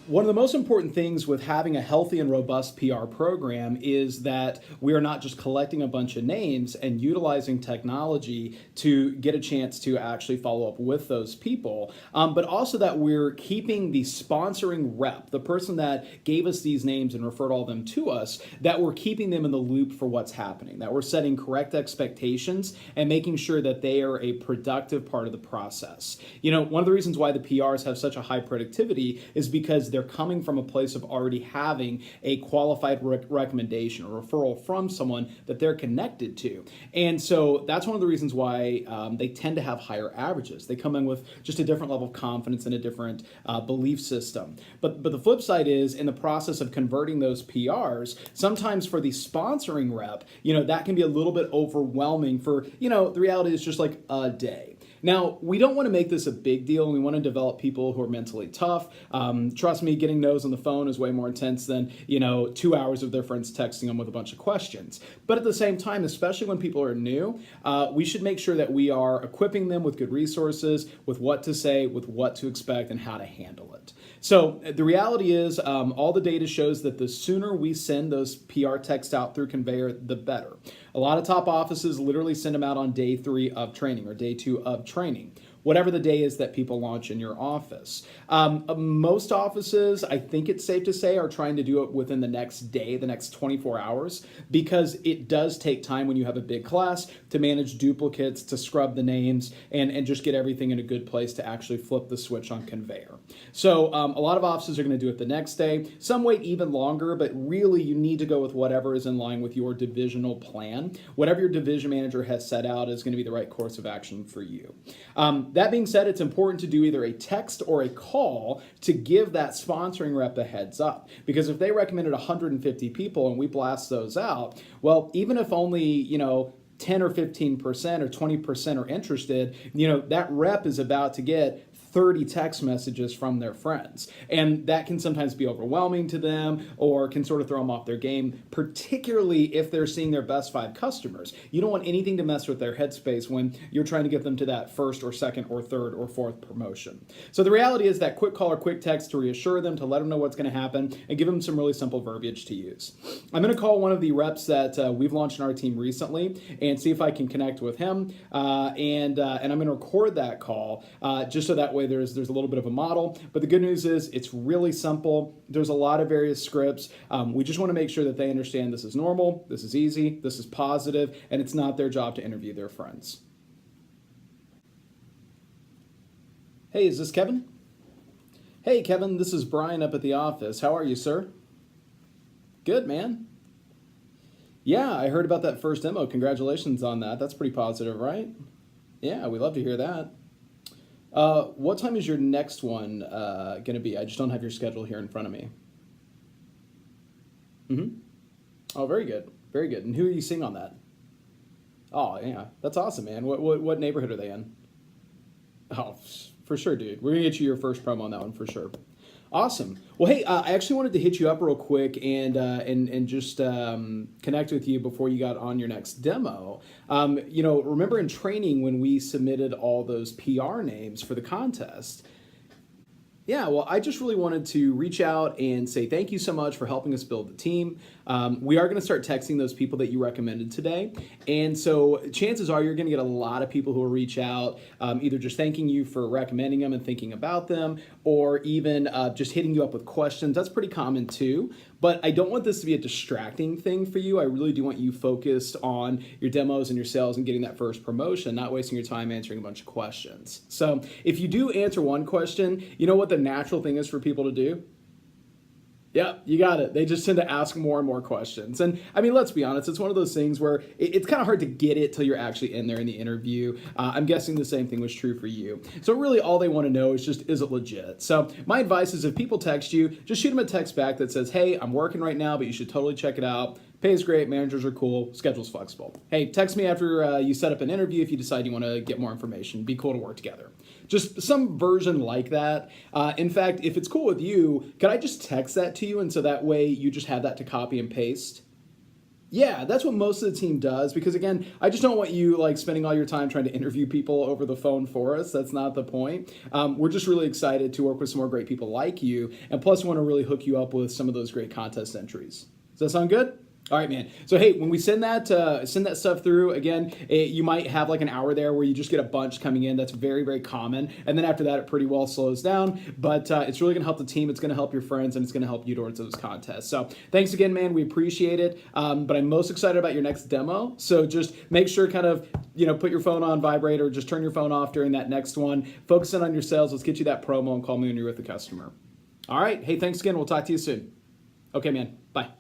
One of the most important things with having a healthy and robust PR program is that we are not just collecting a bunch of names and utilizing technology to get a chance to actually follow up with those people, but also that we're keeping the sponsoring rep, the person that gave us these names and referred all of them to us, that we're keeping them in the loop for what's happening, that we're setting correct expectations and making sure that they are a productive part of the process. You know, one of the reasons why the PRs have such a high productivity is because they're coming from a place of already having a qualified recommendation or referral from someone that they're connected to. And so that's one of the reasons why they tend to have higher averages. They come in with just a different level of confidence and a different belief system. But the flip side is, in the process of converting those PRs, sometimes for the sponsoring rep, you know, that can be a little bit overwhelming for, you know, the reality is just like a day. Now, we don't want to make this a big deal, and we want to develop people who are mentally tough. Trust me, getting no's on the phone is way more intense than, you know, 2 hours of their friends texting them with a bunch of questions. But at the same time, especially when people are new, we should make sure that we are equipping them with good resources, with what to say, with what to expect, and how to handle it. So the reality is, all the data shows that the sooner we send those PR texts out through Conveyor, the better. A lot of top offices literally send them out on day 3 of training or day 2 of training, whatever the day is that people launch in your office. Most offices, I think it's safe to say, are trying to do it within the next day, the next 24 hours, because it does take time when you have a big class to manage duplicates, to scrub the names, and just get everything in a good place to actually flip the switch on Conveyor. So a lot of offices are going to do it the next day. Some wait even longer, but really you need to go with whatever is in line with your divisional plan. Whatever your division manager has set out is going to be the right course of action for you. That being said, it's important to do either a text or a call to give that sponsoring rep a heads up. Because if they recommended 150 people and we blast those out, well, even if only, you know, 10 or 15% or 20% are interested, you know, that rep is about to get 30 text messages from their friends. And that can sometimes be overwhelming to them or can sort of throw them off their game, particularly if they're seeing their best 5 customers. You don't want anything to mess with their headspace when you're trying to get them to that first or second or third or fourth promotion. So the reality is that quick call or quick text to reassure them, to let them know what's going to happen, and give them some really simple verbiage to use. I'm going to call one of the reps that we've launched in our team recently and see if I can connect with him. And I'm going to record that call just so that way there's a little bit of a model. But the good news is it's really simple. There's a lot of various scripts. We just want to make sure that they understand this is normal, this is easy, this is positive, and it's not their job to interview their friends. Hey, is this Kevin? Hey, Kevin, this is Brian up at the office. How are you, sir? Good, man. Yeah, I heard about that first demo. Congratulations on that. That's pretty positive, right? Yeah, we love to hear that. What time is your next one going to be? I just don't have your schedule here in front of me. Oh, very good. Very good. And who are you seeing on that? Oh, yeah. That's awesome, man. What neighborhood are they in? Oh, for sure, dude. We're going to get you your first promo on that one for sure. Awesome. Well, hey, I actually wanted to hit you up real quick and just connect with you before you got on your next demo. You know, remember in training when we submitted all those PR names for the contest? Yeah, well, I just really wanted to reach out and say thank you so much for helping us build the team. We are going to start texting those people that you recommended today. And so chances are you're going to get a lot of people who will reach out, either just thanking you for recommending them and thinking about them, or even just hitting you up with questions. That's pretty common too. But I don't want this to be a distracting thing for you. I really do want you focused on your demos and your sales and getting that first promotion, not wasting your time answering a bunch of questions. So if you do answer one question, you know what the natural thing is for people to do? Yep, you got it. They just tend to ask more and more questions. And I mean, let's be honest, it's one of those things where it's kind of hard to get it till you're actually in there in the interview. I'm guessing the same thing was true for you. So really all they want to know is just, is it legit? So my advice is if people text you, just shoot them a text back that says, hey, I'm working right now, but you should totally check it out. Pays great, managers are cool, schedule's flexible. Hey, text me after you set up an interview if you decide you want to get more information. Be cool to work together. Just some version like that. In fact, if it's cool with you, could I just text that to you and so that way you just have that to copy and paste? Yeah, that's what most of the team does because again, I just don't want you like spending all your time trying to interview people over the phone for us. That's not the point. We're just really excited to work with some more great people like you, and plus want to really hook you up with some of those great contest entries. Does that sound good? All right, man. So hey, when we send that stuff through again, you might have like an hour there where you just get a bunch coming in. That's very very common, and then after that, it pretty well slows down. But it's really going to help the team. It's going to help your friends, and it's going to help you towards those contests. So thanks again, man. We appreciate it. But I'm most excited about your next demo. So just make sure, kind of, put your phone on vibrate or just turn your phone off during that next one. Focus in on your sales. Let's get you that promo and call me when you're with the customer. All right. Hey, thanks again. We'll talk to you soon. Okay, man. Bye.